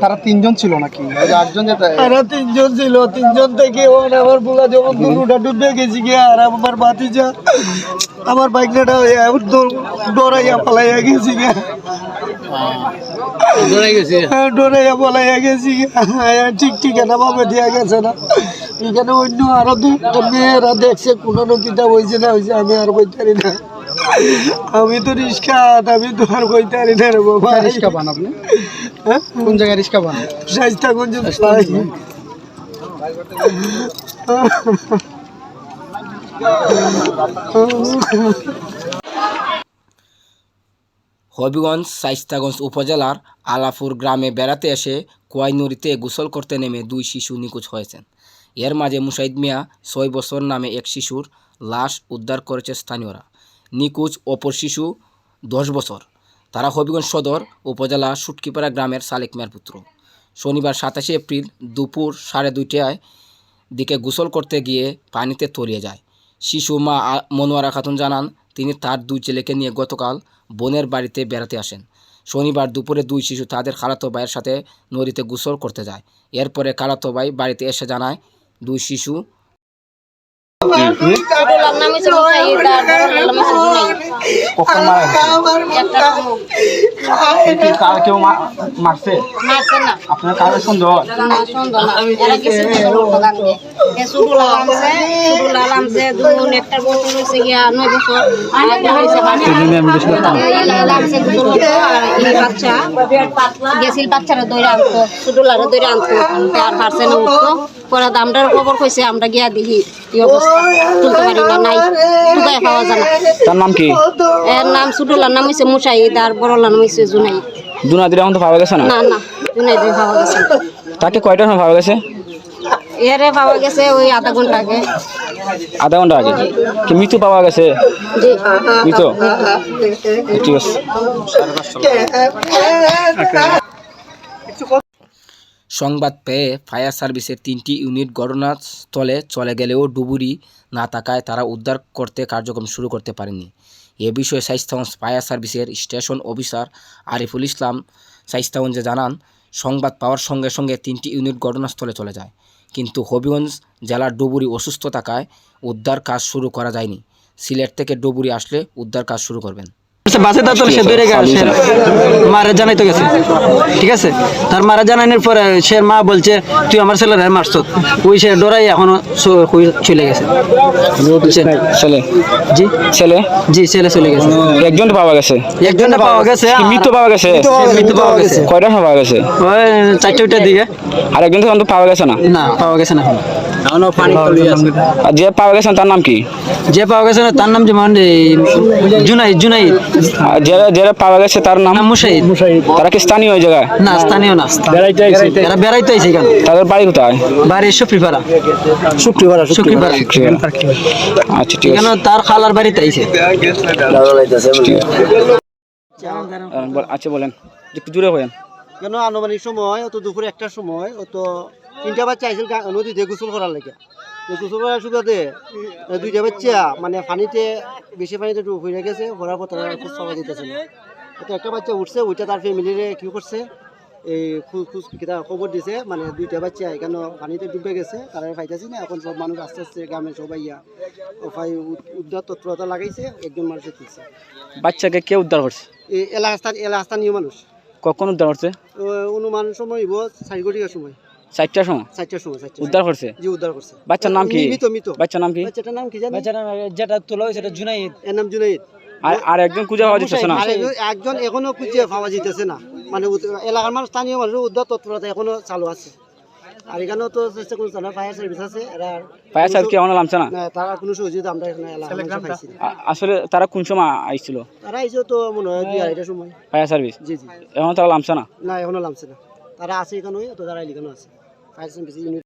তারা তিনজন ছিল নাকি? আটজন তারা তিনজন ছিল। তিনজন থেকে আমার বুলা যখন দুটা ডুবে গেছি গিয়ে, আর আমার ভাতিজা আমার বাইকটা ডরাইয়া পালাইয়া গেছি গিয়া, ডরাইয়া পালাইয়া গেছি গিয়া। ঠিক ঠিকানা ভাবে দেওয়া গেছে না। এখানে অন্য আরো দুটো মেয়েরা দেখছে কোনো কিতাব হয়েছে না হয়েছে, আমি আর বইতে পারি না। আমি তো রিস্কা, আমি তো আর বইতে পারি না রে বাবা। রিস্কা বান আপনি? কোন জায়গায় রিস্কা বান? শাইস্তাগঞ্জ। হবিগঞ্জ শাইস্তাগঞ্জ উপজেলার আলাপুর গ্রামে বেড়াতে এসে কোয়াই নদীতে গোসল করতে নেমে 2 শিশু নিখোঁজ হয়েছেন। এর মাঝে মুসাইদ মিয়া 6 বছর নামে এক শিশুর লাশ উদ্ধার করেছে স্থানীয়রা। নিখোঁজ অপর শিশু 10 বছর। তারা হবিগঞ্জ সদর উপজেলা সুটকিপাড়া গ্রামের সালেক মিয়ার পুত্র। শনিবার 27 এপ্রিল দুপুর 2:30টায় দিকে গোসল করতে গিয়ে পানিতে তলিয়ে যায়। শিশু মা মনোয়ারা খাতুন জানান, তিনি তার 2 ছেলেকে নিয়ে গতকাল বোনের বাড়িতে বেড়াতে আসেন। শনিবার দুপুরে 2 শিশু তাদের খালাতো ভাইয়ের সাথে নদীতে গোসল করতে যায়। এরপরে খালাতো ভাই বাড়িতে এসে জানায় 2 শিশু আপনার কারো সন্দেহ? বাচ্চারা দৌড়ে আনতো, ছোটলারা দৌড়ে আনতো, আর পার্সেন্ট উঠতো। পরে দামটার খবর কইছে, আমরা গিয়া দেখি কি অবস্থা, তুলতে পারি না, নাই তুলে পাওয়া যায় না। তার নাম কি? এর নাম ছোটলার নাম হইছে মুসাইদ, আর বড়লার নাম হইছে জুনাইদ। দুনাদির এখন তো পাওয়া গেছে না? না না, জুনাইদ পাওয়া গেছে না। তাকে কয়টার সময় পাওয়া গেছে? এরে পাওয়া গেছে ওই আধা ঘন্টা আগে। আধা ঘন্টা আগে কি মৃত্যু পাওয়া গেছে? জি মৃত্যু, ঠিক আছে। সংবাদ পেয়ে ফায়ার সার্ভিসের 3টি ইউনিট ঘটনাস্থলে চলে গেলেও ডুবুরি না থাকায় তারা উদ্ধার করতে কার্যক্রম শুরু করতে পারেনি। এ বিষয়ে শাইস্তাগঞ্জ ফায়ার সার্ভিসের স্টেশন অফিসার আরিফুল ইসলাম শাইস্তাগঞ্জে জানান, সংবাদ পাওয়ার সঙ্গে সঙ্গে 3টি ইউনিট ঘটনাস্থলে চলে যায়, কিন্তু হবিগঞ্জ জেলার ডুবুরি অসুস্থ থাকায় উদ্ধার কাজ শুরু করা যায়নি। সিলেট থেকে ডুবুরি আসলে উদ্ধার কাজ শুরু করবেন। বাসে তার সে দূরে গেছে, মারা জানাইতে গেছে, ঠিক আছে। তার মারা জানানোর পরে সে মা বলছে, তুই আমার ছেলের মারছ। ওই সে ডরাই এখনো চলে গেছে। ছেলে? জি ছেলে, জি ছেলে চলে গেছে। একজন পাওয়া গেছে? একজনটা পাওয়া গেছে। মৃত্যু পাওয়া গেছে? মৃত্যু পাওয়া গেছে। কয়টার সময় পাওয়া গেছে? ওই 4টার দিকে। আর একজন তো পাওয়া গেছে না? না, পাওয়া গেছে না। আর যে পাওয়া গেছে তার নাম কি? যে পাওয়া গেছে না তার নাম যেমন জুনাইদ। জুনাইদ। যারা পাওয়া গেছে তার নাম মুসাইদ। তারা কি স্থানীয় ওই জায়গায়? না, স্থানীয় না, এরা বেড়াইতে আইছে। কেন? তাদের বাড়ি কোথায়? বাড়ি শুক্রিপাড়া। আচ্ছা, ঠিক কেন? আছে। তার খালার বাড়িতে আইছে। আচ্ছা, বলেন, একটু জুড়ে বলেন। কেন আনুমানিক সময় অত দুপুরে 1টার সময় অত 3টা বাচ্চা আইছিল নদীতে গোসল করার লেগে। গোসল করার সুবাদে 2টা বাচ্চা মানে পানিতে বেশি পানিতে ডুব হয়ে গেছে, ভরার পর তারা খোঁজ পাওয়া যেতেছে না। তো একটা বাচ্চা উঠছে, ওইটা তার ফ্যামিলিরে কি করছে, এই খোঁজ খবর দিছে, মানে 2টা বাচ্চা এখানে পানিতে ডুবে গেছে, তারা পাইতেছি না। এখন সব মানুষ আস্তে আস্তে গ্রামে সবাই উদ্ধার তৎপরতা লাগাইছে, একজন মানুষের তুলছে। বাচ্চাকে কে উদ্ধার করছে? এই এলাকাস্থানীয় মানুষ। কখন উদ্ধার করছে? অনুমান সময় হইব 4 সময়। 4টার সময় উদ্ধার করছে? জি, উদ্ধার করছে। বাচ্চার নাম কি? মৃত। বাচ্চার নাম কি? বাচ্চাটার নাম কি জানেন? বাচ্চার নাম যেটা তোলা হয়েছে জুনাইদ। এর নাম জুনাইদ। আর একজন খুঁজে পাওয়া যাচ্ছে না? একজন এখনো খুঁজে পাওয়া যেতেছে না। মানে এলাকার মানুষ, স্থানীয় মানুষ উদ্ধার তৎপরতা এখনো চালু আছে। আর এখানেও তো চেষ্টা করছে না, ফায়ার সার্ভিস আছে। এরা ফায়ার সার্ভিস কি এখনো নামছে না? তারা কোনো সহযোগিতা আমরা এখানে পাইছি না। আসলে তারা কোন সময় আইছিল? তারা আইছে তো মনে হয় 2-2:30টার সময়। Fire service? জি। এখন তারা নামছে না? না, এখনো নামছে না। তারা আছে এখানে, তো তারা এখানে আছে। Fire service